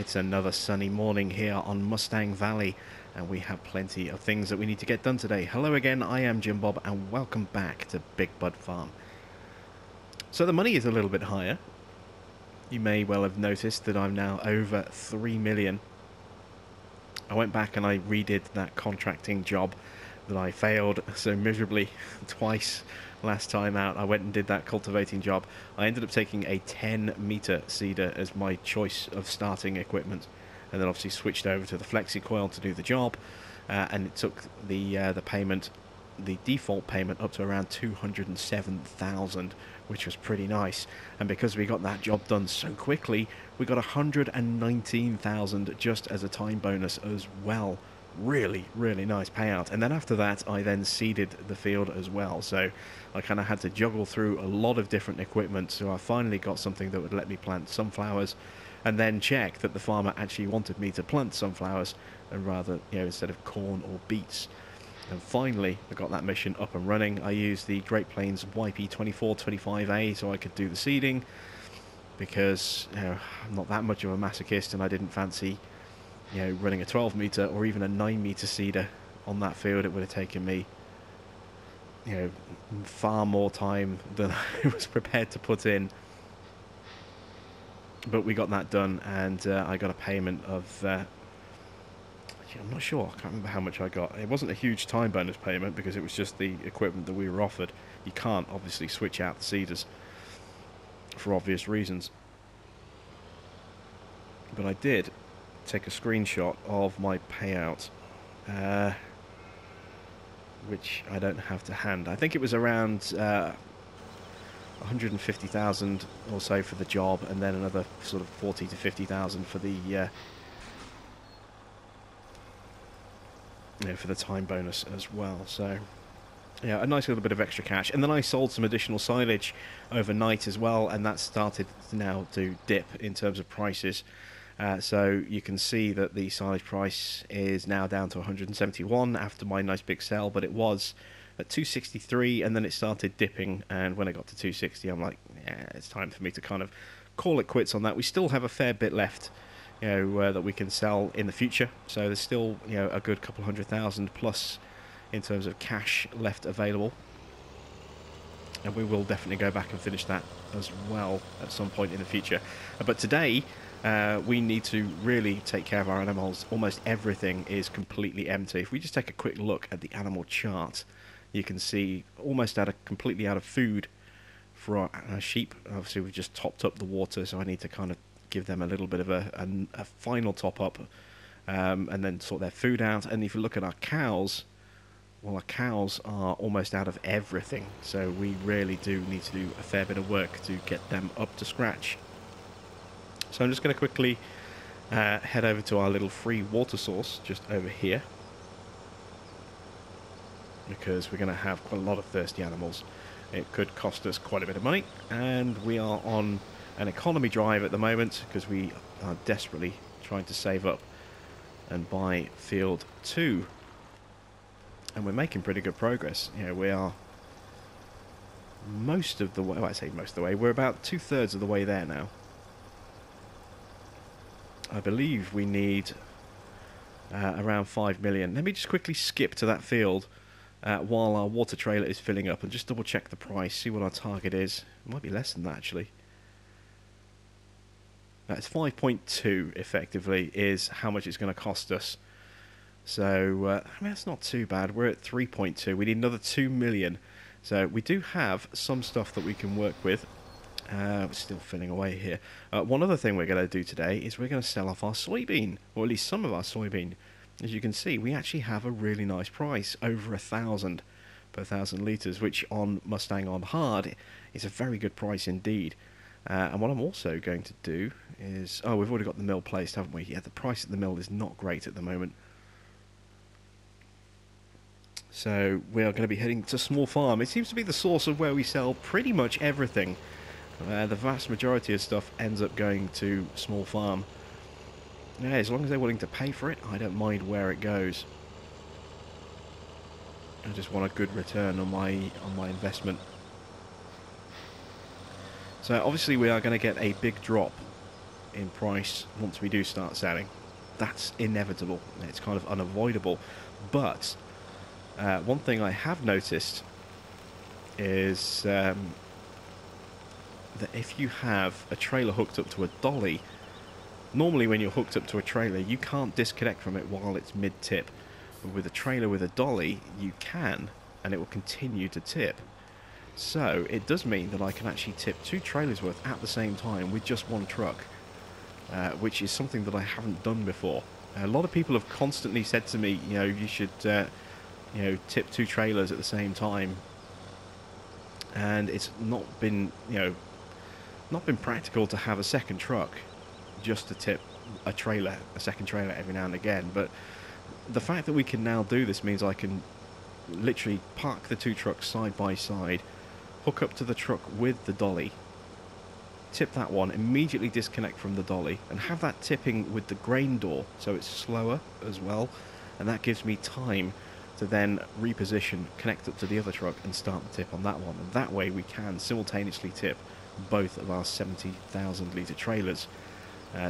It's another sunny morning here on Mustang Valley, and we have plenty of things that we need to get done today. Hello again, I am Jim Bob, and welcome back to Big Bud Farm. So the money is a little bit higher. You may well have noticed that I'm now over 3 million. I went back and I redid that contracting job that I failed so miserably twice last time out. I went and did that cultivating job. I ended up taking a 10-meter seeder as my choice of starting equipment, and then obviously switched over to the flexi coil to do the job, and it took the payment, the default payment, up to around 207,000, which was pretty nice. And because we got that job done so quickly, we got 119,000 just as a time bonus as well. Really nice payout. And then after that I then seeded the field as well, so I kind of had to juggle through a lot of different equipment. So I finally got something that would let me plant sunflowers, and then check that the farmer actually wanted me to plant sunflowers, and rather, instead of corn or beets. And finally I got that mission up and running. I used the Great Plains YP2425A so I could do the seeding, because I'm not that much of a masochist, and I didn't fancy running a 12-meter or even a 9-meter seeder on that field. It would have taken me, far more time than I was prepared to put in. But we got that done, and I got a payment of, I'm not sure, I can't remember how much I got. It wasn't a huge time bonus payment because it was just the equipment that we were offered. You can't obviously switch out the seeders for obvious reasons. But I did take a screenshot of my payout, which I don't have to hand. I think it was around 150,000 or so for the job, and then another sort of 40 to 50,000 for the for the time bonus as well. So yeah, a nice little bit of extra cash. And then I sold some additional silage overnight as well, and that started now to dip in terms of prices. So you can see that the silage price is now down to 171 after my nice big sell, but it was at 263, and then it started dipping, and when I got to 260 I'm like, yeah, it's time for me to kind of call it quits on that. We still have a fair bit left, that we can sell in the future, so there's still a good couple 100,000 plus in terms of cash left available, and we will definitely go back and finish that as well at some point in the future. But today we need to really take care of our animals. Almost everything is completely empty. If we just take a quick look at the animal chart, you can see almost completely out of food for our sheep. Obviously we've just topped up the water, so I need to kind of give them a little bit of a final top up, and then sort their food out. And if you look at our cows, well, our cows are almost out of everything, so we really do need to do a fair bit of work to get them up to scratch. So I'm just going to quickly head over to our little free water source just over here, because we're going to have quite a lot of thirsty animals. It could cost us quite a bit of money, and we are on an economy drive at the moment because we are desperately trying to save up and buy field 2, and we're making pretty good progress. We are most of the way, well, I say most of the way, we're about 2/3 of the way there now. I believe we need around 5 million. Let me just quickly skip to that field while our water trailer is filling up, and just double check the price, see what our target is. It might be less than that actually. That's 5.2 effectively is how much it's going to cost us. So I mean, that's not too bad. We're at 3.2. We need another 2 million. So we do have some stuff that we can work with. We're still filling away here. One other thing we're going to do today is we're going to sell off our soybean, or at least some of our soybean. As you can see, we actually have a really nice price, over 1,000 per 1,000 litres, which on Mustang on hard is a very good price indeed. And what I'm also going to do is, oh, we've already got the mill placed, haven't we? Yeah, the price at the mill is not great at the moment. So we are going to be heading to Small Farm. It seems to be the source of where we sell pretty much everything. The vast majority of stuff ends up going to Small Farm. Yeah, as long as they're willing to pay for it, I don't mind where it goes. I just want a good return on my investment. So obviously we are going to get a big drop in price once we do start selling. That's inevitable. It's kind of unavoidable. But one thing I have noticed is that if you have a trailer hooked up to a dolly, normally when you're hooked up to a trailer, you can't disconnect from it while it's mid-tip. But with a trailer with a dolly, you can, and it will continue to tip. So it does mean that I can actually tip 2 trailers worth at the same time with just one truck, which is something that I haven't done before. A lot of people have constantly said to me, you know, you should, you know, tip 2 trailers at the same time, and it's not been, you know, not been practical to have a second truck just to tip a second trailer every now and again. But the fact that we can now do this means I can literally park the 2 trucks side by side, hook up to the truck with the dolly, tip that one, immediately disconnect from the dolly, and have that tipping with the grain door, so it's slower as well, and that gives me time to then reposition, connect up to the other truck and start the tip on that one. And that way we can simultaneously tip both of our 70,000 litre trailers.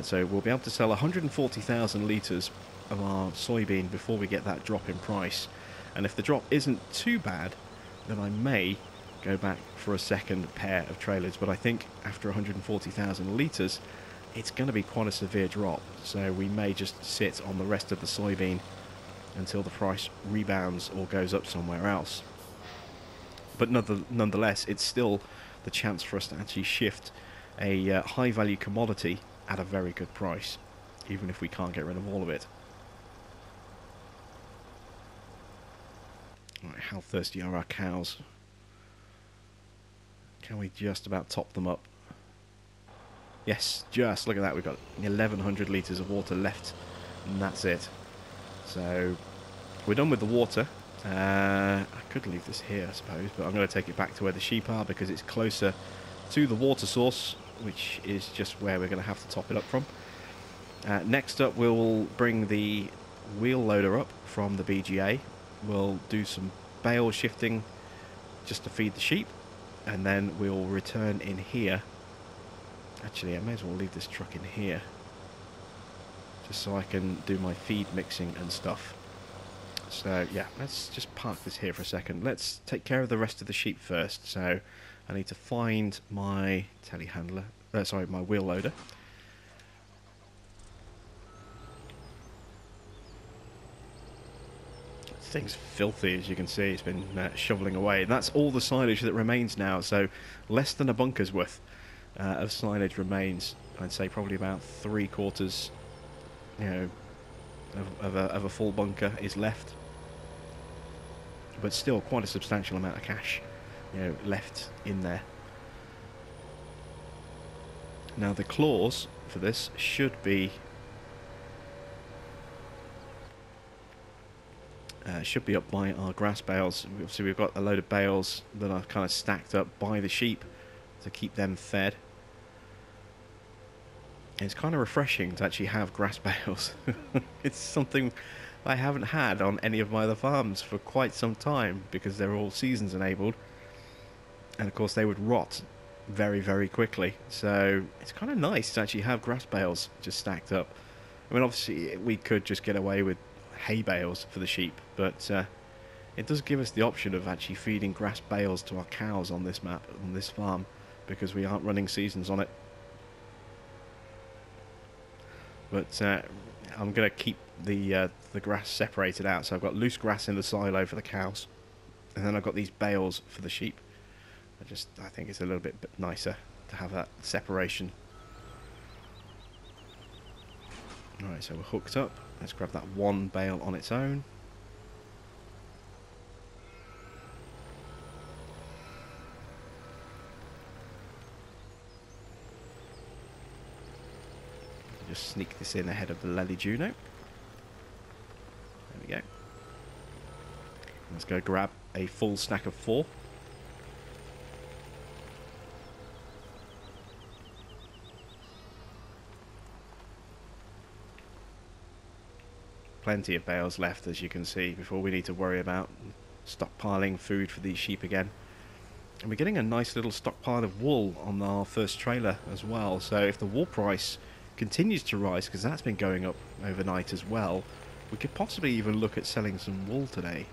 So we'll be able to sell 140,000 litres of our soybean before we get that drop in price. And if the drop isn't too bad, then I may go back for a second pair of trailers. But I think after 140,000 litres, it's going to be quite a severe drop. So we may just sit on the rest of the soybean until the price rebounds or goes up somewhere else. But nonetheless, it's still the chance for us to actually shift a high-value commodity at a very good price, even if we can't get rid of all of it. Right, how thirsty are our cows? Can we just about top them up? Yes, just look at that. We've got 1,100 litres of water left, and that's it. So we're done with the water. I could leave this here, I suppose, but I'm going to take it back to where the sheep are because it's closer to the water source, which is just where we're going to have to top it up from. Next up, we'll bring the wheel loader up from the BGA. We'll do some bale shifting just to feed the sheep, and then we'll return in here. Actually, I may as well leave this truck in here, just so I can do my feed mixing and stuff. So yeah, let's just park this here for a second. Let's take care of the rest of the sheep first. So I need to find my telehandler, sorry, my wheel loader. This thing's filthy, as you can see. It's been shoveling away. And that's all the silage that remains now. So less than a bunker's worth of silage remains. I'd say probably about 3/4, you know, of a full bunker is left. But still quite a substantial amount of cash, you know, left in there. Now the claws for this should be up by our grass bales. Obviously we've got a load of bales that are kind of stacked up by the sheep to keep them fed. And it's kind of refreshing to actually have grass bales. It's something I haven't had on any of my other farms for quite some time because they're all seasons enabled, and of course they would rot very, very quickly. So it's kind of nice to actually have grass bales just stacked up. I mean, obviously we could just get away with hay bales for the sheep, but it does give us the option of actually feeding grass bales to our cows on this map, on this farm, because we aren't running seasons on it. But I'm going to keep the grass separated out. So I've got loose grass in the silo for the cows, and then I've got these bales for the sheep. I think it's a little bit nicer to have that separation. Alright, so we're hooked up. Let's grab that one bale on its own. Just sneak this in ahead of the Lely Juno. There we go. Let's go grab a full stack of 4. Plenty of bales left, as you can see, before we need to worry about stockpiling food for these sheep again. And we're getting a nice little stockpile of wool on our first trailer as well, so if the wool price continues to rise, because that's been going up overnight as well, we could possibly even look at selling some wool today.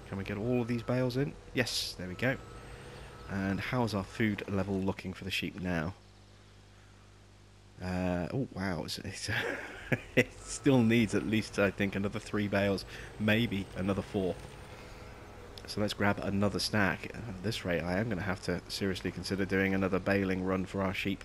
Can we get all of these bales in? Yes, there we go. And how's our food level looking for the sheep now? Oh wow, it still needs at least, I think, another 3 bales, maybe another 4. So let's grab another stack. At this rate, I am going to have to seriously consider doing another baling run for our sheep.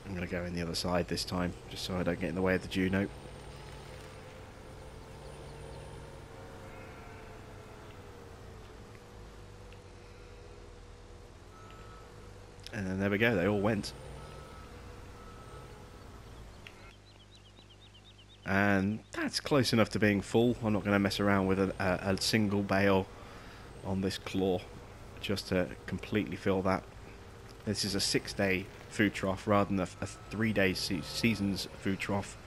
I'm going to go in the other side this time, just so I don't get in the way of the Juno. And then there we go, they all went. And that's close enough to being full. I'm not going to mess around with a single bale on this claw just to completely fill that. This is a 6-day food trough rather than a 3-day seasons food trough.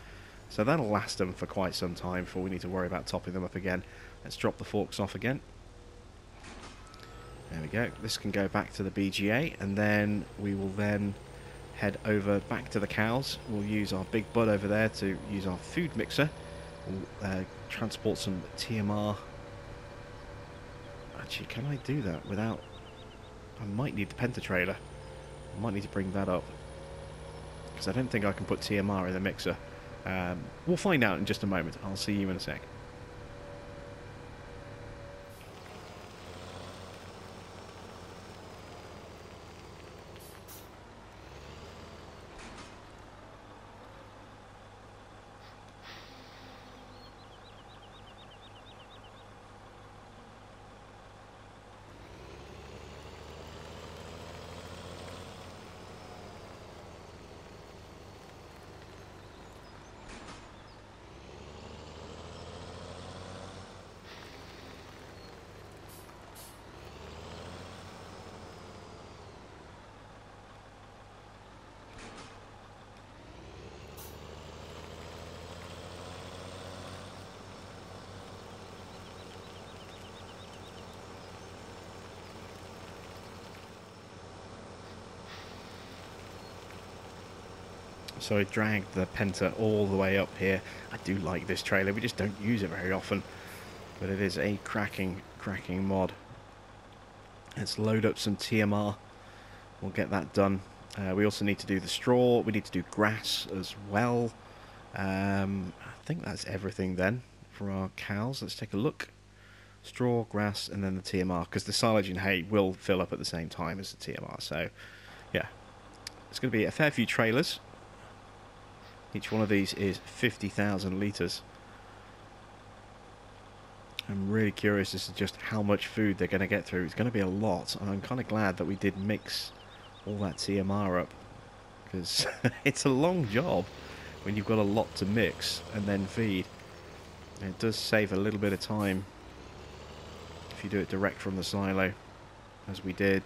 So that'll last them for quite some time before we need to worry about topping them up again. Let's drop the forks off again. There we go. This can go back to the BGA, and then we will then head over back to the cows. We'll use our big bud over there to use our food mixer. We'll transport some TMR. Actually, can I do that without... I might need the Penta trailer. I might need to bring that up, because I don't think I can put TMR in the mixer. We'll find out in just a moment. I'll see you in a sec. So I dragged the Penta all the way up here. I do like this trailer, we just don't use it very often, but it is a cracking mod. Let's load up some TMR. We'll get that done. We also need to do the straw. We need to do grass as well. I think that's everything then for our cows. Let's take a look. Straw, grass, and then the TMR, because the silage and hay will fill up at the same time as the TMR. So, yeah, it's going to be a fair few trailers. Each one of these is 50,000 litres. I'm really curious as to just how much food they're going to get through. It's going to be a lot, and I'm kind of glad that we did mix all that TMR up, because it's a long job when you've got a lot to mix and then feed. And it does save a little bit of time if you do it direct from the silo, as we did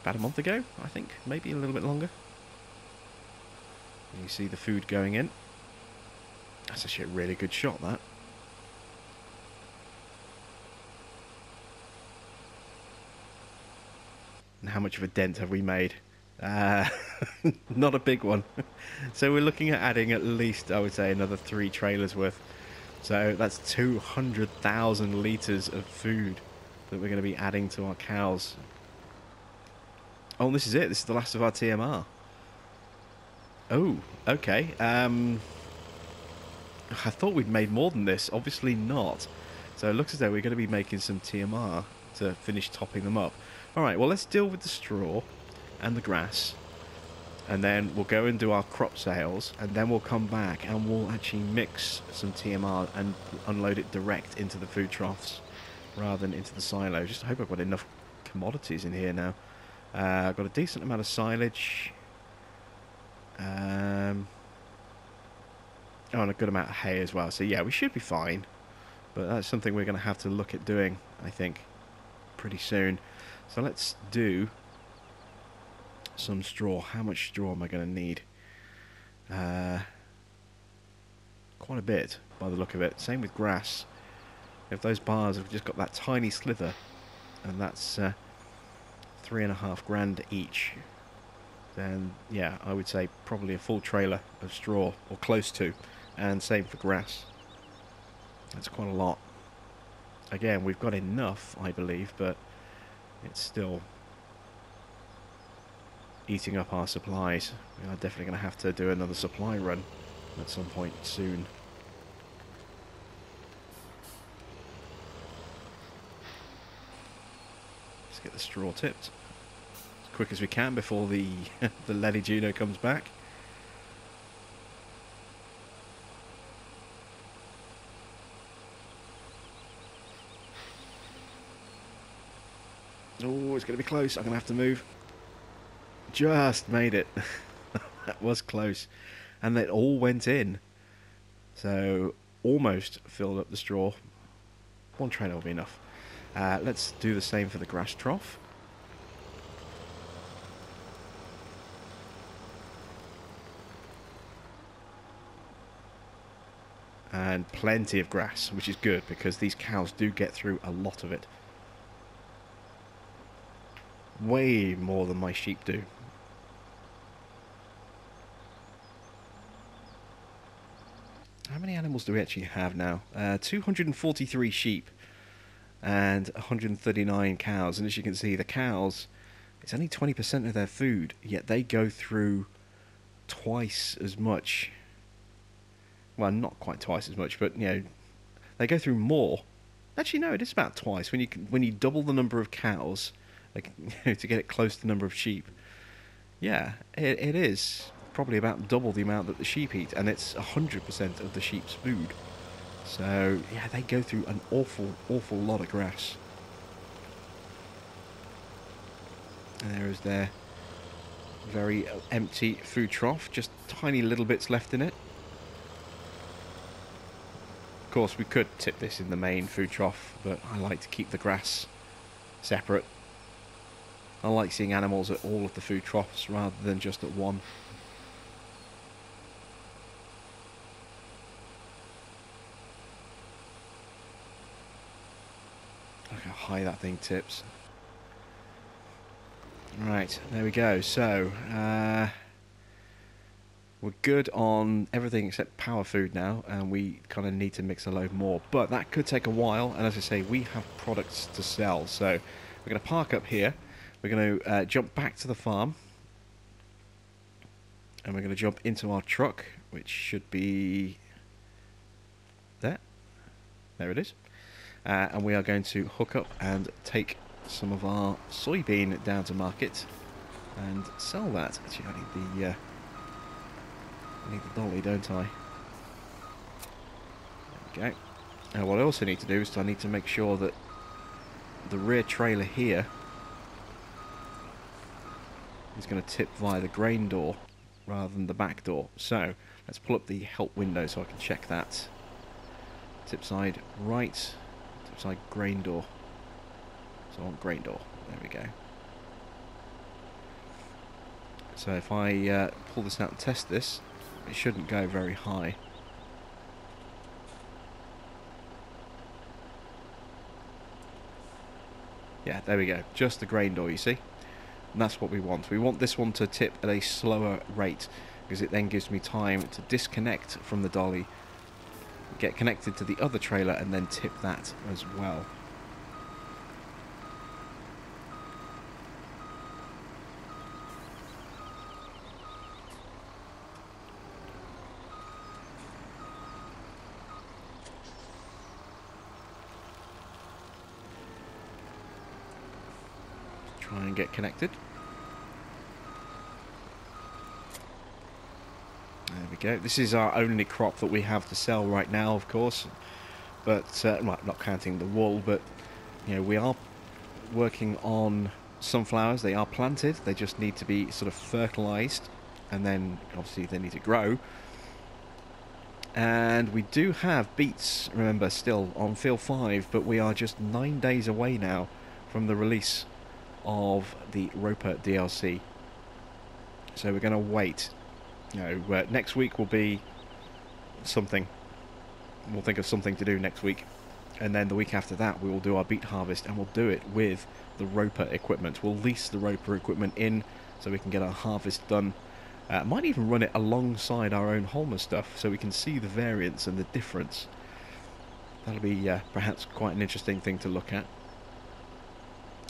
about a month ago, I think, maybe a little bit longer. You see the food going in. That's actually a really good shot, that. And how much of a dent have we made? Not a big one. So we're looking at adding at least, I would say, another 3 trailers worth. So that's 200,000 litres of food that we're going to be adding to our cows. Oh, this is it. This is the last of our TMR. Oh, okay. I thought we'd made more than this. Obviously not. So it looks as though we're going to be making some TMR to finish topping them up. Alright, well, let's deal with the straw and the grass. And then we'll go and do our crop sales. And then we'll come back and we'll actually mix some TMR and unload it direct into the food troughs rather than into the silo. Just hope I've got enough commodities in here now. I've got a decent amount of silage. Oh, and a good amount of hay as well. So yeah, we should be fine. But that's something we're going to have to look at doing, I think, pretty soon. So let's do some straw. How much straw am I going to need? Quite a bit by the look of it. Same with grass. If those bars have just got that tiny slither, and that's 3.5 grand each, then yeah, I would say probably a full trailer of straw, or close to, and same for grass. That's quite a lot. Again, we've got enough, I believe, but it's still eating up our supplies. We are definitely going to have to do another supply run at some point soon. Let's get the straw tipped as quick as we can before the the Lady Juno comes back. Oh, it's going to be close. I'm going to have to move. Just made it. That was close. And it all went in. So, almost filled up the straw. One trailer will be enough. Let's do the same for the grass trough. And plenty of grass, which is good because these cows do get through a lot of it. Way more than my sheep do. How many animals do we actually have now? 243 sheep and 139 cows. And as you can see, the cows, it's only 20% of their food, yet they go through twice as much. Well, not quite twice as much, but, you know, they go through more. Actually, no, it is about twice. When you double the number of cows, like, to get it close to the number of sheep, yeah, it is probably about double the amount that the sheep eat, and it's 100% of the sheep's food. So yeah, they go through an awful lot of grass. And there is their very empty food trough, just tiny little bits left in it. Of course, we could tip this in the main food trough, but I like to keep the grass separate. I like seeing animals at all of the food troughs rather than just at one. Look how high that thing tips. Right, there we go. So, we're good on everything except power food now, and we kind of need to mix a load more. But that could take a while, and as I say, we have products to sell. So, we're going to park up here. We're going to jump back to the farm, and we're going to jump into our truck, which should be there. There it is. And we are going to hook up and take some of our soybean down to market and sell that. Actually, I need the dolly, don't I? There we go. Now, what I also need to do is I need to make sure that the rear trailer here is going to tip via the grain door rather than the back door. So let's pull up the help window so I can check that. Tip side right, tip side grain door. So I want grain door. There we go. So if I pull this out and test this, it shouldn't go very high. Yeah, there we go. Just the grain door, you see? And that's what we want. We want this one to tip at a slower rate, because it then gives me time to disconnect from the dolly, get connected to the other trailer, and then tip that as well. Try and get connected. There we go. This is our only crop that we have to sell right now, of course. But, well, not counting the wool, but, you know, we are working on sunflowers. They are planted. They just need to be sort of fertilised. And then, obviously, they need to grow. And we do have beets, remember, still on field 5. But we are just 9 days away now from the release of the Roper DLC. So we're going to wait You know, next week will be something. We'll think of something to do next week. And then the week after that, we will do our beet harvest, and we'll do it with the roper equipment. We'll lease the roper equipment in so we can get our harvest done. Might even run it alongside our own Holmer stuff so we can see the variance and the difference. That'll be perhaps quite an interesting thing to look at.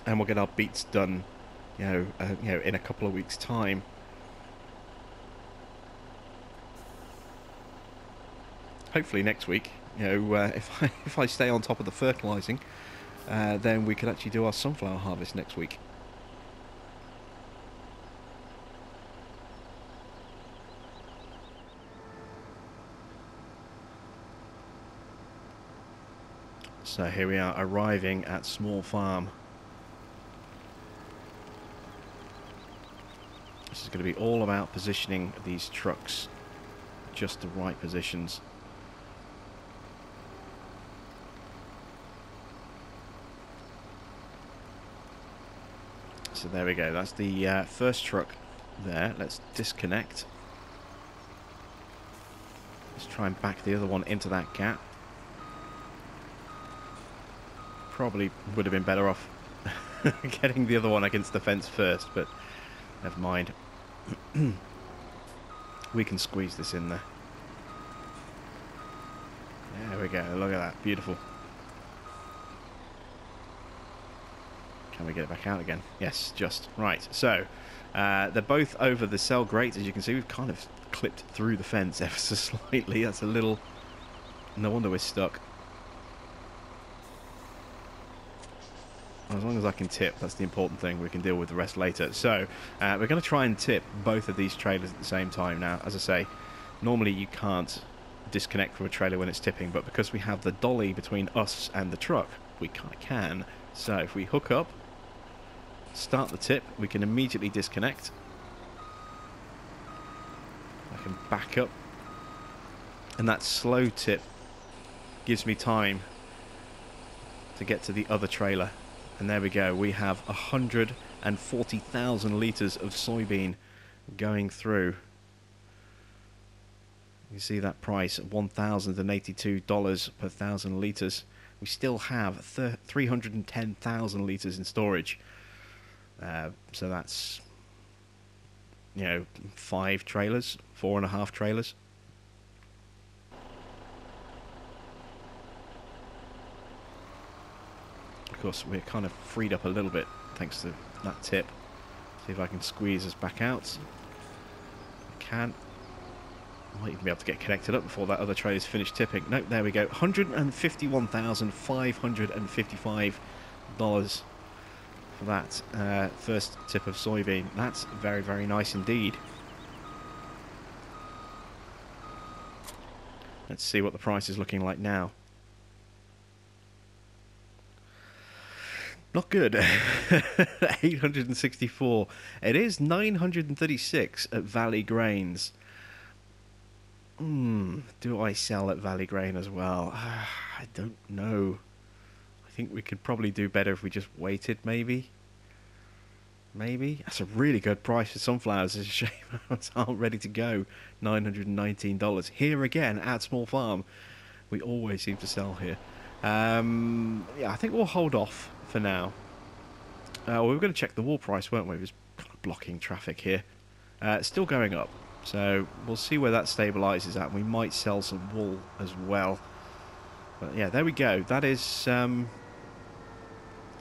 And we'll get our beets done, you know, in a couple of weeks' time. Hopefully next week. You know, if I stay on top of the fertilising, then we could actually do our sunflower harvest next week. So here we are, arriving at Small Farm. This is going to be all about positioning these trucks, just the right positions. So there we go, that's the first truck there. Let's disconnect. Let's try and back the other one into that gap. Probably would have been better off getting the other one against the fence first, but never mind. We can squeeze this in there. There we go, look at that, beautiful. Can we get it back out again? Yes, just. Right, so they're both over the cell grate. As you can see, we've kind of clipped through the fence ever so slightly. That's a little... No wonder we're stuck. As long as I can tip, that's the important thing. We can deal with the rest later. So, we're going to try and tip both of these trailers at the same time now. As I say, normally you can't disconnect from a trailer when it's tipping, but because we have the dolly between us and the truck, we kind of can. So, if we hook up, start the tip, we can immediately disconnect. I can back up. And that slow tip gives me time to get to the other trailer. And there we go, we have 140,000 litres of soybean going through. You see that price, $1,082 per 1,000 litres. We still have 310,000 litres in storage. So that's, you know, 5 trailers, 4.5 trailers. Of course, we're kind of freed up a little bit thanks to that tip. See if I can squeeze us back out. I can. Might even be able to get connected up before that other trailer's finished tipping. Nope, there we go. $151,555 for that first tip of soybean. That's very, very nice indeed. Let's see what the price is looking like now. Not good. 864. It is 936 at Valley Grains. Do I sell at Valley Grain as well? I don't know. I think we could probably do better if we just waited, maybe. Maybe. That's a really good price for sunflowers. It's a shame it's all ready to go. $919. Here again at Small Farm. We always seem to sell here. Yeah, I think we'll hold off for now. We were going to check the wool price, weren't we? It was blocking traffic here. Still going up, so we'll see where that stabilises at. We might sell some wool as well. But yeah, there we go. That is a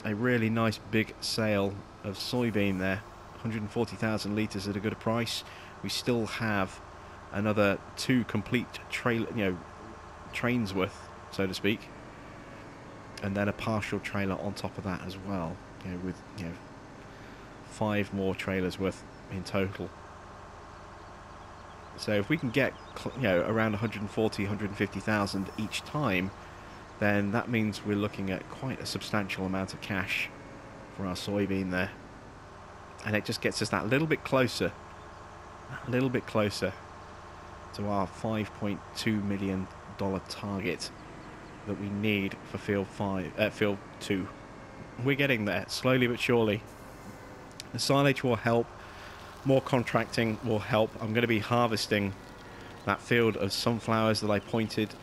really nice big sale of soybean there. 140,000 litres at a good price. We still have another 2 complete trains worth, so to speak. And then a partial trailer on top of that as well, with 5 more trailers worth in total. So if we can get around 140, 150,000 each time, then that means we're looking at quite a substantial amount of cash for our soybean there, and it just gets us that little bit closer to our $5.2 million target that we need for field 2. We're getting there slowly but surely. The silage will help More contracting will help. I'm going to be harvesting that field of sunflowers that I planted,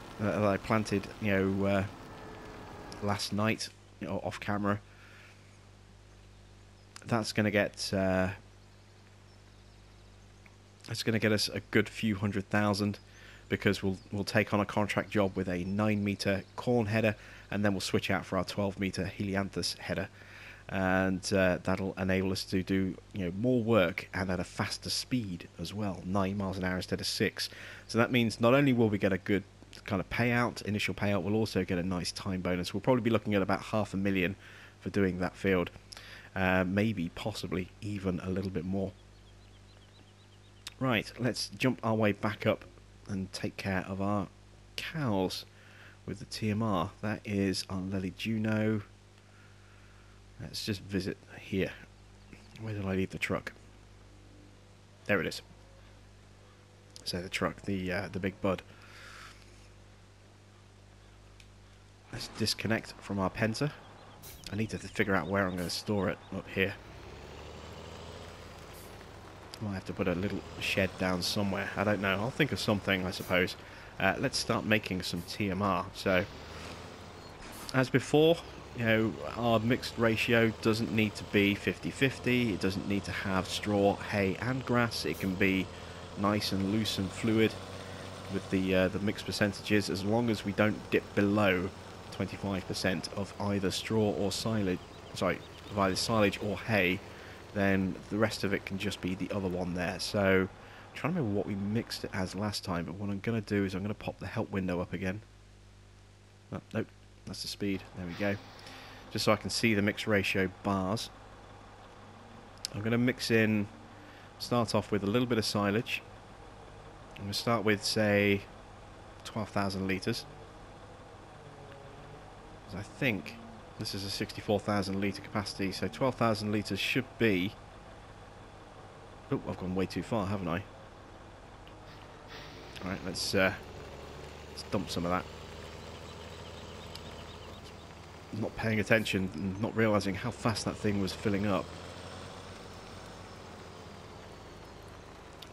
last night, off camera. That's going to get us a good few 100,000, because we'll take on a contract job with a 9-meter corn header, and then we'll switch out for our 12-meter helianthus header, and that'll enable us to do more work and at a faster speed as well, 9 miles an hour instead of 6. So that means not only will we get a good kind of initial payout, we'll also get a nice time bonus. We'll probably be looking at about 500,000 for doing that field, maybe possibly even a little bit more. Right, let's jump our way back up and take care of our cows with the TMR. That is our Lily Juno. Let's just visit here. Where did I leave the truck? There it is. So the truck, the big bud. Let's disconnect from our Penta. I need to figure out where I'm going to store it up here. Might have to put a little shed down somewhere. I don't know. I'll think of something, I suppose. Let's start making some TMR. So, as before, our mixed ratio doesn't need to be 50-50. It doesn't need to have straw, hay, and grass. It can be nice and loose and fluid with the mixed percentages, as long as we don't dip below 25% of either straw or silage. Sorry, of either silage or hay. Then the rest of it can just be the other one there. So I'm trying to remember what we mixed it as last time, but what I'm going to do is I'm going to pop the help window up again. Oh, nope, that's the speed. There we go. Just so I can see the mix ratio bars. I'm going to mix in, start off with a little bit of silage. I'm going to start with, say, 12,000 litres. I think this is a 64,000 litre capacity, so 12,000 litres should be... Oh, I've gone way too far, haven't I? Alright, let's dump some of that. Not paying attention and not realising how fast that thing was filling up.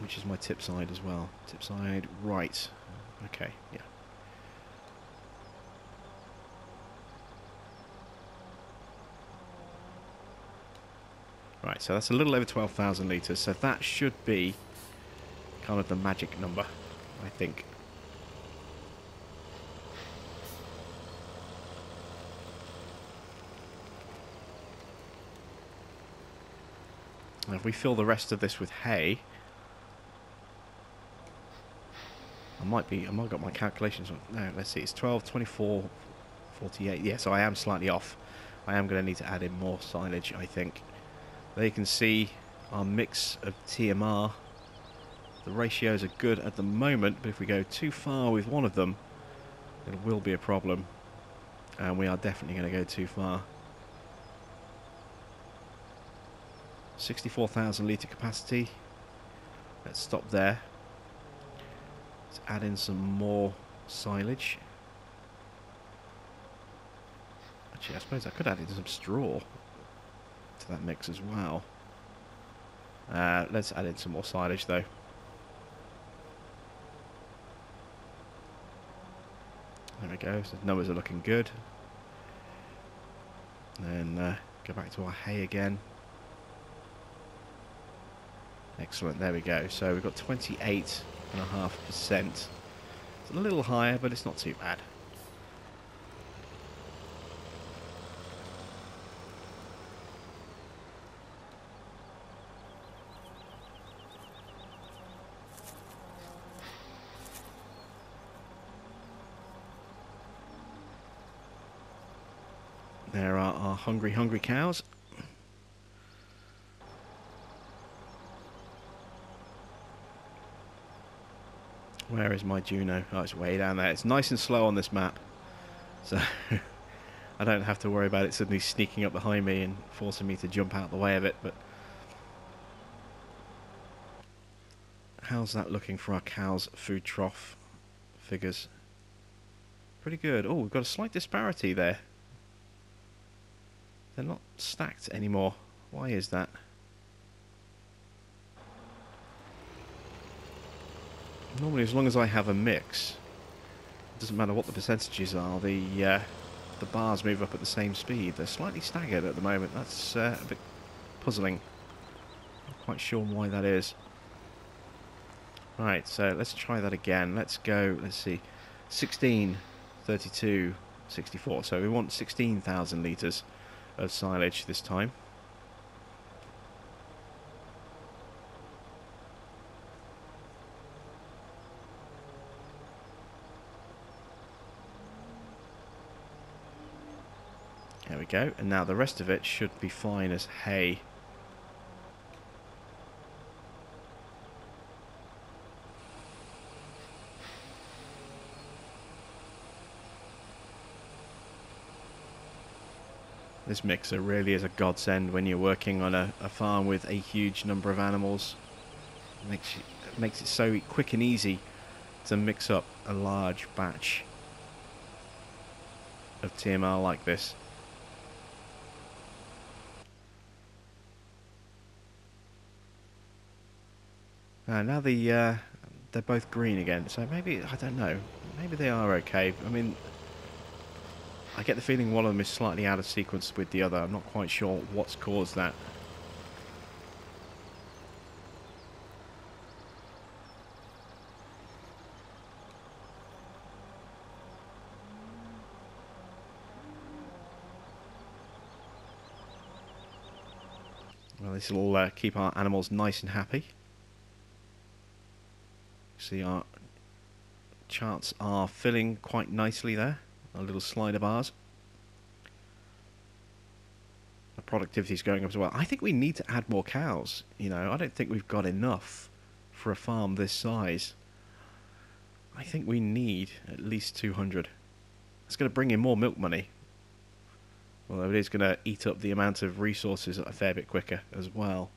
Which is my tip side as well. Tip side, right. Okay, yeah. Right, so that's a little over 12,000 litres, so that should be kind of the magic number, I think. Now if we fill the rest of this with hay, I might got my calculations on. No, let's see, it's 12, 24, 48. Yeah, so I am slightly off. I am going to need to add in more silage, I think. There you can see our mix of TMR. The ratios are good at the moment, but if we go too far with one of them, it will be a problem. And we are definitely going to go too far. 64,000 litre capacity. Let's stop there. Let's add in some more silage. Actually, I suppose I could add in some straw to that mix as well. Let's add in some more silage though. There we go, so the numbers are looking good. Then go back to our hay again. Excellent, there we go. So we've got 28.5%. It's a little higher, but it's not too bad. There are our hungry, hungry cows. Where is my Juno? Oh, it's way down there. It's nice and slow on this map, so I don't have to worry about it suddenly sneaking up behind me and forcing me to jump out the way of it. But how's that looking for our cows' food trough figures? Pretty good. Oh, we've got a slight disparity there. They're not stacked anymore. Why is that? Normally, as long as I have a mix, it doesn't matter what the percentages are, the bars move up at the same speed. They're slightly staggered at the moment. That's a bit puzzling. Not quite sure why that is. Right, so let's try that again. Let's go, let's see, 16, 32, 64. So we want 16,000 litres of silage this time. There we go. And now the rest of it should be fine as hay. This mixer really is a godsend when you're working on a farm with a huge number of animals. It makes it so quick and easy to mix up a large batch of TMR like this. Now they're both green again, so maybe, I don't know, maybe they are okay. I mean, I get the feeling one of them is slightly out of sequence with the other. I'm not quite sure what's caused that. Well, this will keep our animals nice and happy. See, our charts are filling quite nicely there, our little slider bars. The productivity is going up as well. I think we need to add more cows. You know, I don't think we've got enough for a farm this size. I think we need at least 200. It's going to bring in more milk money. Although it is going to eat up the amount of resources a fair bit quicker as well.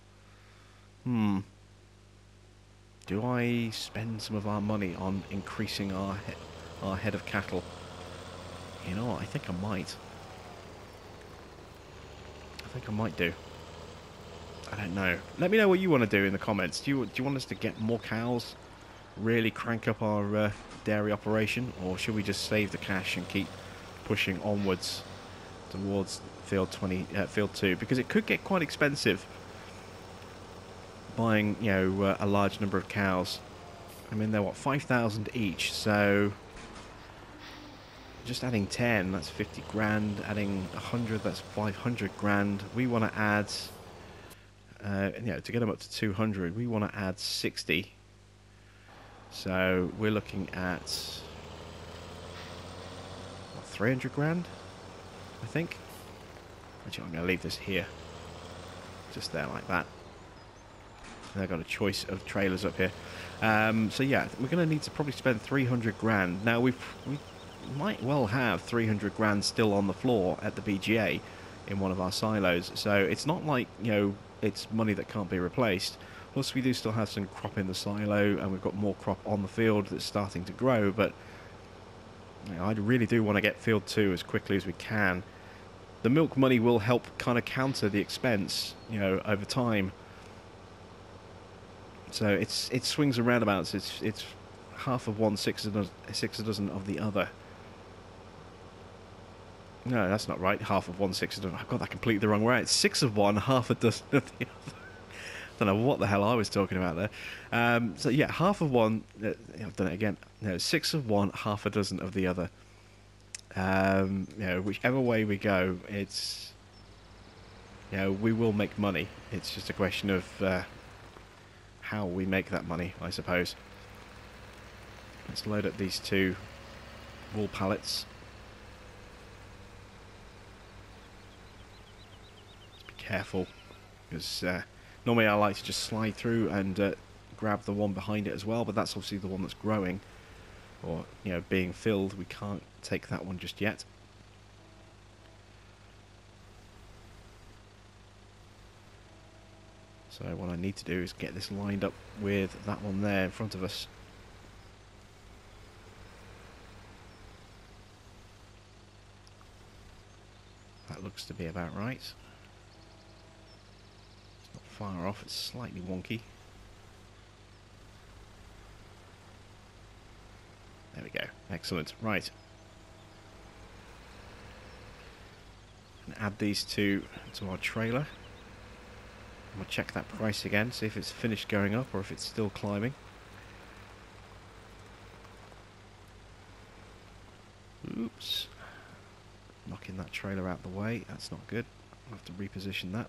Do I spend some of our money on increasing our head of cattle? You know what, I think I might. I think I might do. I don't know. Let me know what you want to do in the comments. Do you want us to get more cows? Really crank up our dairy operation? Or should we just save the cash and keep pushing onwards towards field 2? Because it could get quite expensive buying, you know, a large number of cows. I mean, they're what, 5,000 each, so just adding 10, that's 50 grand. Adding 100, that's 500 grand. We want to add, you know, to get them up to 200, we want to add 60. So we're looking at what, 300 grand, I think. Actually, I'm going to leave this here, just there like that. They've got a choice of trailers up here. So yeah, we're going to need to probably spend 300 grand. Now we might well have 300 grand still on the floor at the BGA in one of our silos. So it's not like, you know, it's money that can't be replaced. Plus we do still have some crop in the silo, and we've got more crop on the field that's starting to grow. But you know, I really do want to get field 2 as quickly as we can. The milk money will help kind of counter the expense, you know, over time. So it swings and roundabouts. It's half of one, six a dozen of the other. No, that's not right. Half of one, six a dozen. I've got that completely the wrong way. It's 6 of one, half a dozen of the other. Don't know what the hell I was talking about there. So yeah, half of one. I've done it again. No, 6 of one, half a dozen of the other. You know, whichever way we go, it's, you know, we will make money. It's just a question of how we make that money, I suppose. Let's load up these 2 wool pallets. Let's be careful, because normally I like to just slide through and grab the one behind it as well, but that's obviously the one that's growing, or, you know, being filled. We can't take that one just yet. So what I need to do is get this lined up with that one there in front of us. That looks to be about right. It's not far off, it's slightly wonky. There we go. Excellent. Right. And add these two to our trailer. And we'll check that price again, see if it's finished going up or if it's still climbing. Oops. Knocking that trailer out the way. That's not good. I'll have to reposition that.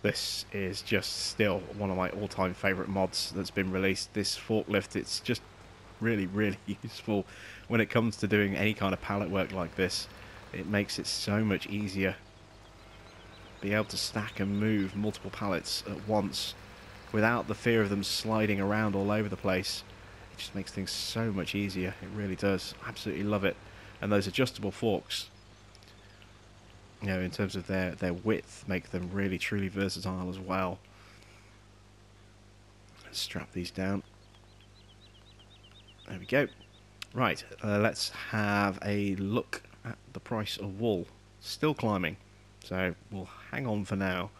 This is just still one of my all-time favourite mods that's been released. This forklift, it's just really, really useful when it comes to doing any kind of pallet work like this. It makes it so much easier. Be able to stack and move multiple pallets at once without the fear of them sliding around all over the place. It just makes things so much easier. It really does. Absolutely love it. And those adjustable forks, you know, in terms of their width, make them really truly versatile as well. Let's strap these down. There we go. Right, let's have a look at the price of wool. Still climbing, so we'll hang on for now.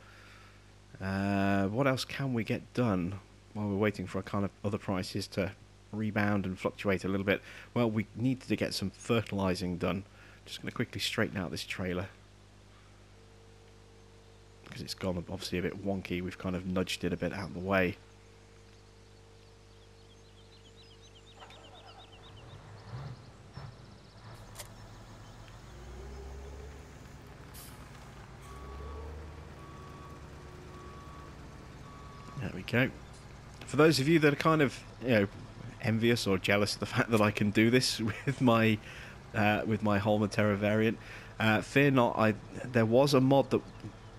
What else can we get done while we're waiting for kind of other prices to rebound and fluctuate a little bit? Well, we need to get some fertilising done. Just going to quickly straighten out this trailer, because it's gone obviously a bit wonky. We've kind of nudged it a bit out of the way. There we go. For those of you that are kind of, you know, envious or jealous of the fact that I can do this with my Holman Terra variant, fear not. There was a mod that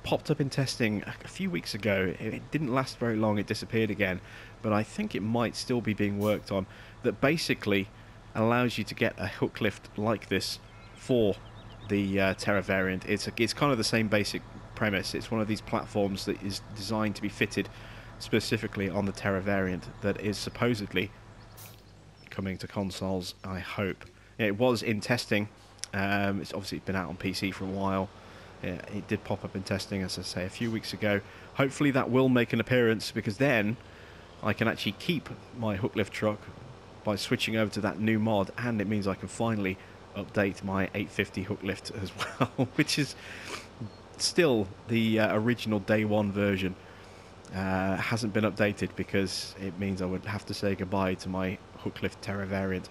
popped up in testing a few weeks ago. It didn't last very long. It disappeared again, but I think it might still be being worked on. That basically allows you to get a hook lift like this for the Terra variant. It's kind of the same basic premise. It's one of these platforms that is designed to be fitted specifically on the Terra variant, that is supposedly coming to consoles, I hope. It was in testing. It's obviously been out on PC for a while. It did pop up in testing, as I say, a few weeks ago. Hopefully that will make an appearance, because then I can actually keep my hook lift truck by switching over to that new mod, and it means I can finally update my 850 hook lift as well, which is still the original day one version. Hasn't been updated because it means I would have to say goodbye to my hook lift Terra variant.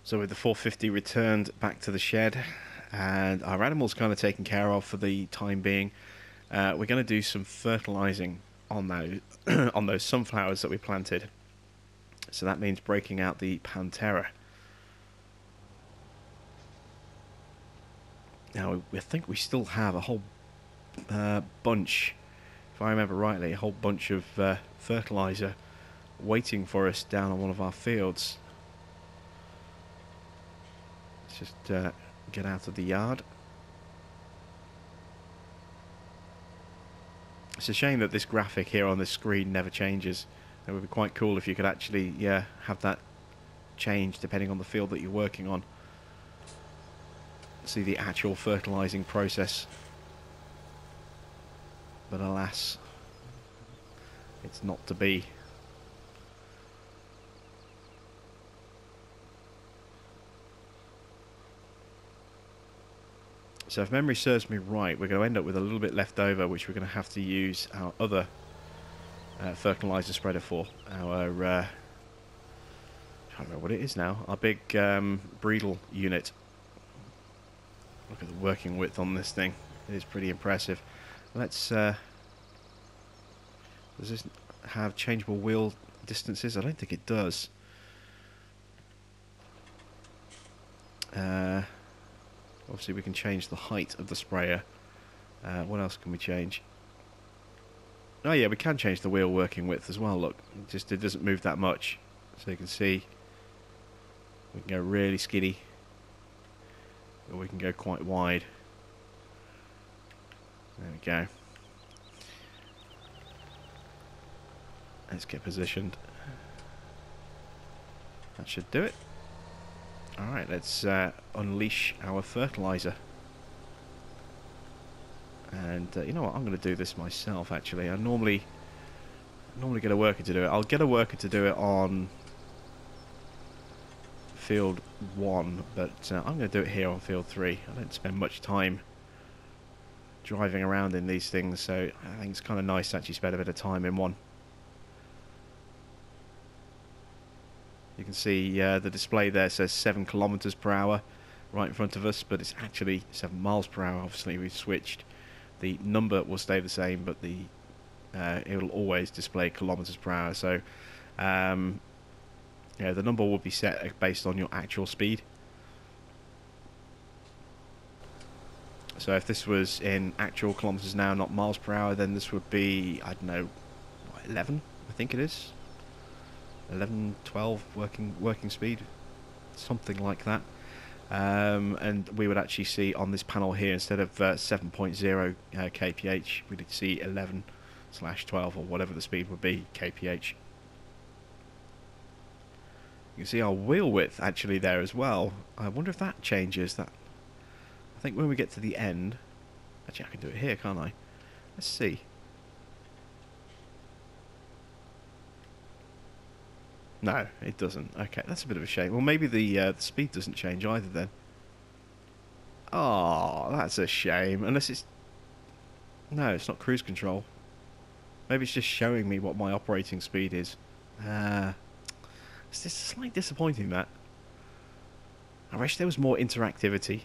So with the 450 returned back to the shed and our animals kind of taken care of for the time being, we're going to do some fertilizing on those on those sunflowers that we planted. So that means breaking out the Pantera. Now, I think we still have a whole bunch, if I remember rightly, a whole bunch of fertilizer waiting for us down on one of our fields. Let's just get out of the yard. It's a shame that this graphic here on this screen never changes. It would be quite cool if you could actually, have that change depending on the field that you're working on. See the actual fertilizing process, but alas, it's not to be. So if memory serves me right, we're going to end up with a little bit left over, which we're going to have to use our other fertilizer spreader for. Our I don't know what it is now, our big Breedle unit. Look at the working width on this thing. It is pretty impressive. Let's does this have changeable wheel distances? I don't think it does. Obviously we can change the height of the sprayer. What else can we change? Oh yeah, we can change the wheel working width as well. Look, it doesn't move that much. So you can see we can go really skinny, or we can go quite wide. There we go. Let's get positioned. That should do it. Alright, let's unleash our fertilizer. And you know what, I'm going to do this myself actually. I normally get a worker to do it. I'll get a worker to do it on field 1, but I'm going to do it here on field 3. I don't spend much time driving around in these things, so I think it's kind of nice to actually spend a bit of time in one. You can see the display there says 7 kilometers per hour right in front of us, but it's actually 7 miles per hour. Obviously we've switched. The number will stay the same, but the it will always display kilometers per hour. So yeah, the number will be set based on your actual speed. So if this was in actual kilometers an hour, not miles per hour, then this would be, I don't know, what, 11, I think it is. 11, 12 working speed, something like that. And we would actually see on this panel here, instead of 7.0 kph, we'd see 11/12 or whatever the speed would be kph. You can see our wheel width actually there as well. I wonder if that changes. That, I think when we get to the end, actually I can do it here, can't I? Let's see. No, it doesn't. Okay, that's a bit of a shame. Well, maybe the speed doesn't change either then. Oh, that's a shame. Unless it's... No, it's not cruise control. Maybe it's just showing me what my operating speed is. It's just slightly disappointing, that. I wish there was more interactivity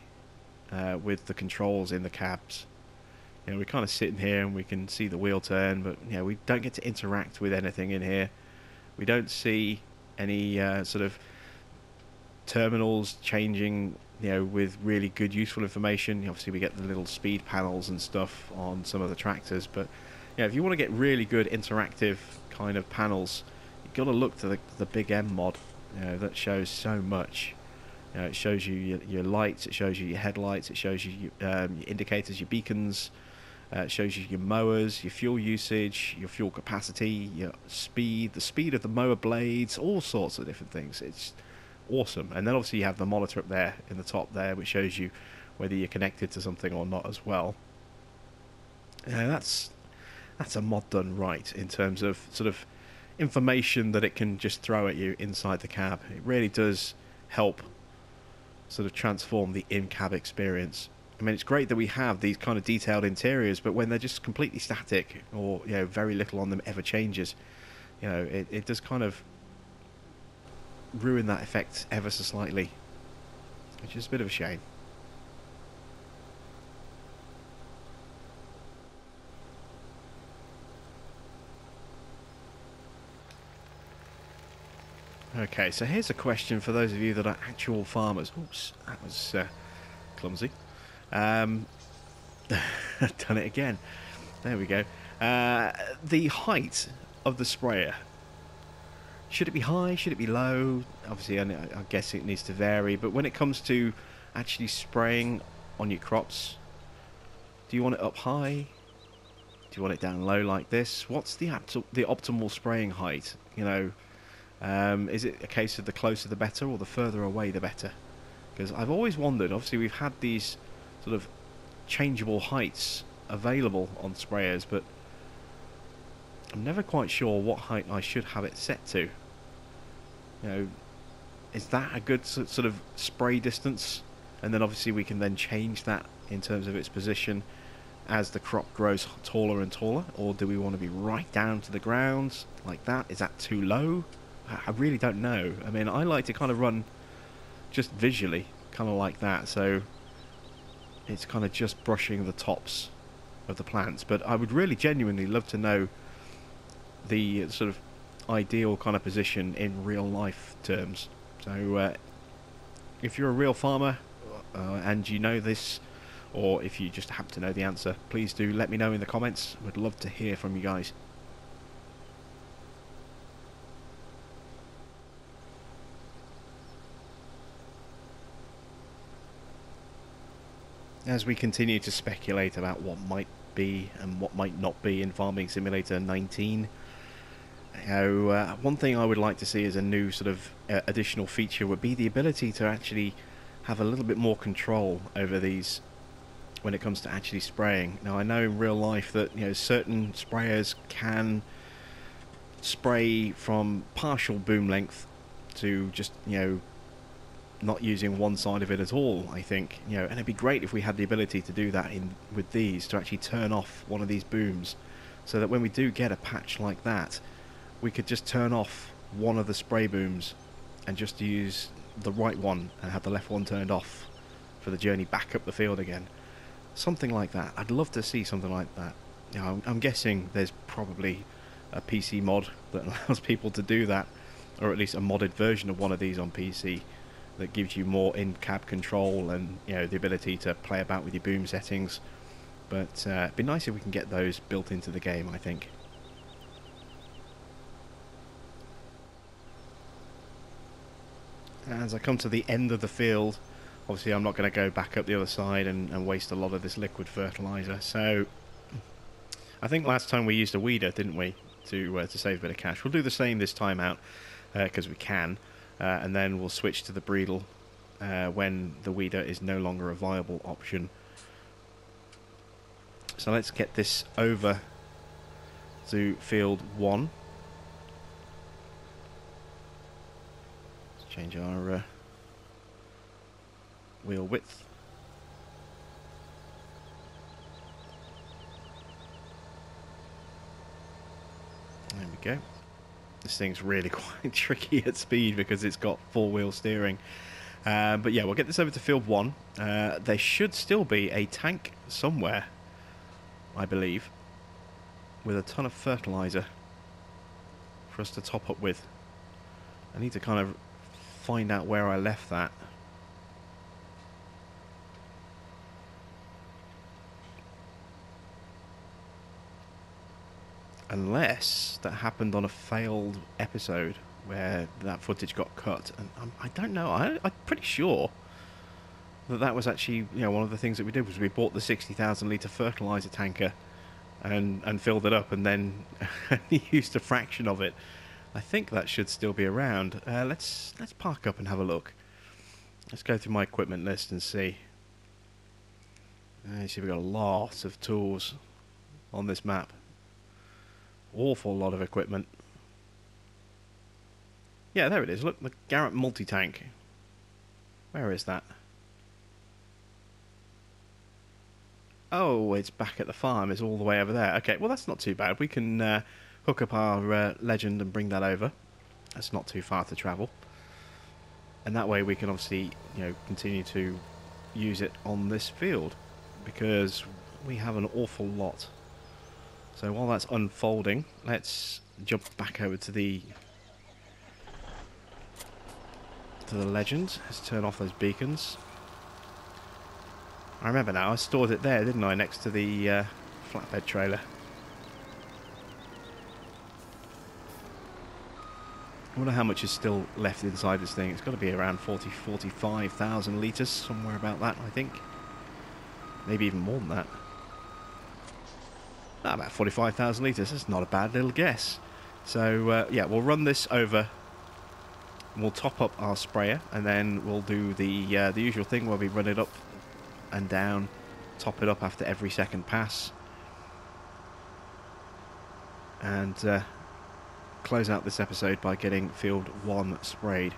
with the controls in the cabs. You know, we're kind of sitting here and we can see the wheel turn, but you know, we don't get to interact with anything in here. We don't see any sort of terminals changing, you know, with really good useful information. Obviously we get the little speed panels and stuff on some of the tractors, but yeah, if you want to get really good interactive kind of panels, you've got to look to the Big M mod. You know, that shows so much. You know, it shows you your lights, it shows you your headlights, it shows you your indicators, your beacons. It shows you your mowers, your fuel usage, your fuel capacity, your speed, the speed of the mower blades, all sorts of different things. It's awesome. And then obviously you have the monitor up there in the top there, which shows you whether you're connected to something or not as well. That's a mod done right in terms of sort of information that it can just throw at you inside the cab. It really does help sort of transform the in-cab experience. I mean, it's great that we have these kind of detailed interiors, but when they're just completely static, or you know, very little on them ever changes, you know, it does kind of ruin that effect ever so slightly, which is a bit of a shame. Okay, so here's a question for those of you that are actual farmers. Oops, that was clumsy. Done it again. There we go. The height of the sprayer. Should it be high? Should it be low? Obviously, I guess it needs to vary. But when it comes to actually spraying on your crops, do you want it up high? Do you want it down low like this? What's the optimal spraying height? You know, is it a case of the closer the better, or the further away the better? Because I've always wondered. Obviously, we've had these sort of changeable heights available on sprayers, but I'm never quite sure what height I should have it set to. You know, is that a good sort of spray distance? And then obviously we can then change that in terms of its position as the crop grows taller and taller, or do we want to be right down to the ground like that? Is that too low? I really don't know. I mean, I like to kind of run just visually, kind of like that, so it's kind of just brushing the tops of the plants. But I would really genuinely love to know the sort of ideal kind of position in real life terms. So if you're a real farmer and you know this, or if you just happen to know the answer, please do let me know in the comments. Would love to hear from you guys. As we continue to speculate about what might be and what might not be in Farming Simulator 19, One thing I would like to see as a new sort of additional feature would be the ability to actually have a little bit more control over these when it comes to actually spraying. Now, I know in real life that certain sprayers can spray from partial boom length to just not using one side of it at all. I think and it'd be great if we had the ability to do that with these, to actually turn off one of these booms, so that when we do get a patch like that, we could just turn off one of the spray booms and just use the right one and have the left one turned off for the journey back up the field again. Something like that. I'd love to see something like that. I'm guessing there's probably a PC mod that allows people to do that, or at least a modded version of one of these on PC that gives you more in-cab control and the ability to play about with your boom settings. But it'd be nice if we can get those built into the game, I think. As I come to the end of the field, obviously I'm not going to go back up the other side and waste a lot of this liquid fertilizer. So I think last time we used a weeder, didn't we, to save a bit of cash. We'll do the same this time out because we can, and then we'll switch to the Breedle when the weeder is no longer a viable option. So let's get this over to field 1. Let's change our wheel width. There we go. This thing's really quite tricky at speed because it's got 4-wheel steering. But yeah, we'll get this over to field 1. There should still be a tank somewhere, I believe, with a ton of fertilizer for us to top up with. I need to kind of find out where I left that. Unless that happened on a failed episode where that footage got cut, and I don't know. I'm pretty sure that was actually one of the things that we did was we bought the 60,000 litre fertilizer tanker and filled it up, and then used a fraction of it. I think that should still be around. Let's park up and have a look. Let's go through my equipment list and see. You see, we've got a lot of tools on this map. Awful lot of equipment. Yeah, there it is. Look, the Garrett multi-tank. Where is that? Oh, it's back at the farm. It's all the way over there. Okay, well, that's not too bad. We can hook up our Legend and bring that over. That's not too far to travel. And that way we can obviously, continue to use it on this field, because we have an awful lot. So while that's unfolding, let's jump back over to the Legend. Let's turn off those beacons. I remember now, I stored it there, didn't I, next to the flatbed trailer. I wonder how much is still left inside this thing. It's got to be around 45,000 litres, somewhere about that, I think. Maybe even more than that. About 45,000 litres. That's not a bad little guess. So yeah, we'll run this over. We'll top up our sprayer, and then we'll do the usual thing where we run it up and down, top it up after every second pass, and close out this episode by getting field 1 sprayed.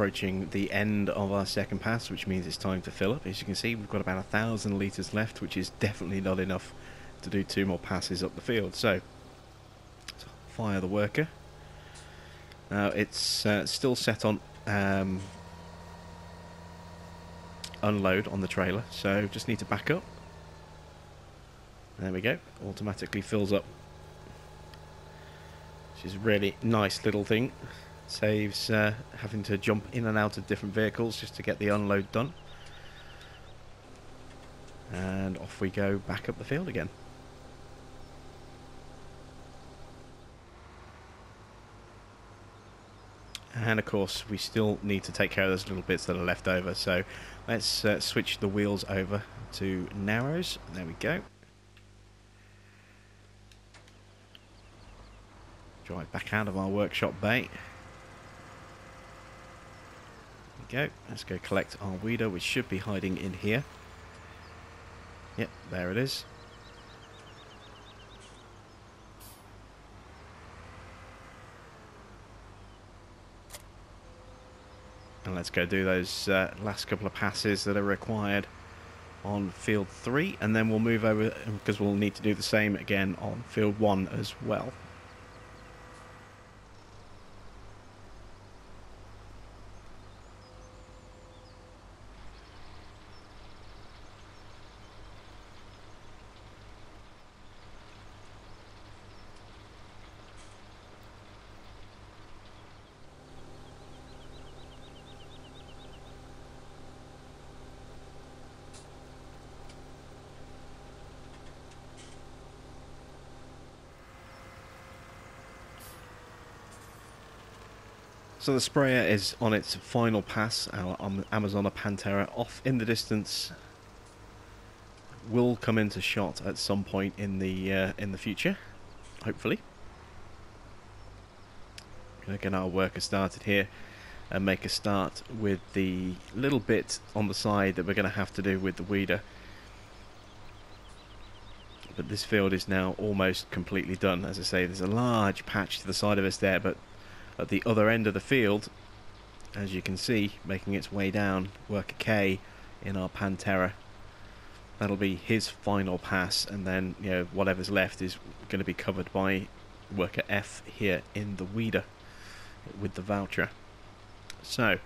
approaching the end of our second pass, which means it's time to fill up. As you can see, we've got about 1,000 litres left, which is definitely not enough to do 2 more passes up the field. So fire the worker. Now it's still set on unload on the trailer, so just need to back up. There we go, automatically fills up, which is a really nice little thing. Saves having to jump in and out of different vehicles just to get the unload done. And off we go back up the field again. And of course we still need to take care of those little bits that are left over, so let's switch the wheels over to narrows. There we go. Drive back out of our workshop bay. There we go. Let's go collect our weeder, which should be hiding in here. Yep, there it is. And let's go do those last couple of passes that are required on field 3, and then we'll move over because we'll need to do the same again on field 1 as well. So the sprayer is on its final pass. Our Amazona Pantera off in the distance will come into shot at some point in the future, hopefully. Gonna get our worker started here and make a start with the little bit on the side that we're going to have to do with the weeder. But this field is now almost completely done. As I say, there's a large patch to the side of us there, but at the other end of the field, as you can see, making its way down, worker K in our Pantera. That'll be his final pass, and then, you know, whatever's left is going to be covered by worker F here in the weeder with the voucher. So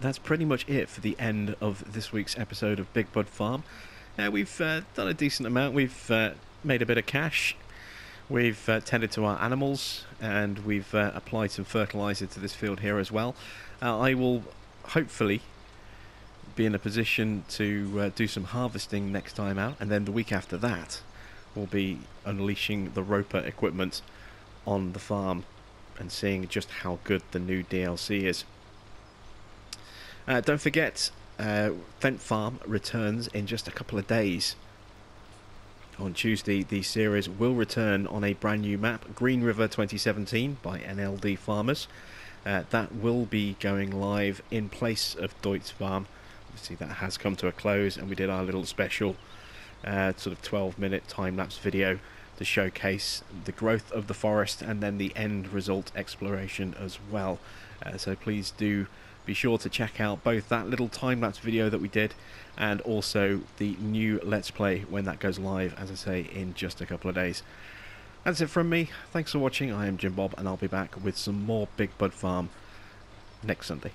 that's pretty much it for the end of this week's episode of Big Bud Farm. Now we've done a decent amount. We've made a bit of cash. We've tended to our animals, and we've applied some fertilizer to this field here as well. I will hopefully be in a position to do some harvesting next time out, and then the week after that we'll be unleashing the roper equipment on the farm and seeing just how good the new DLC is. Don't forget, Fent Farm returns in just a couple of days. On Tuesday, the series will return on a brand new map, Green River 2017 by NLD Farmers. That will be going live in place of Deutz Farm. Obviously that has come to a close, and we did our little special sort of 12-minute time-lapse video to showcase the growth of the forest and then the end result exploration as well. So please do be sure to check out both that little time-lapse video that we did and also the new Let's Play when that goes live, as I say, in just a couple of days. That's it from me. Thanks for watching. I am Jim Bob, and I'll be back with some more Big Bud Farm next Sunday.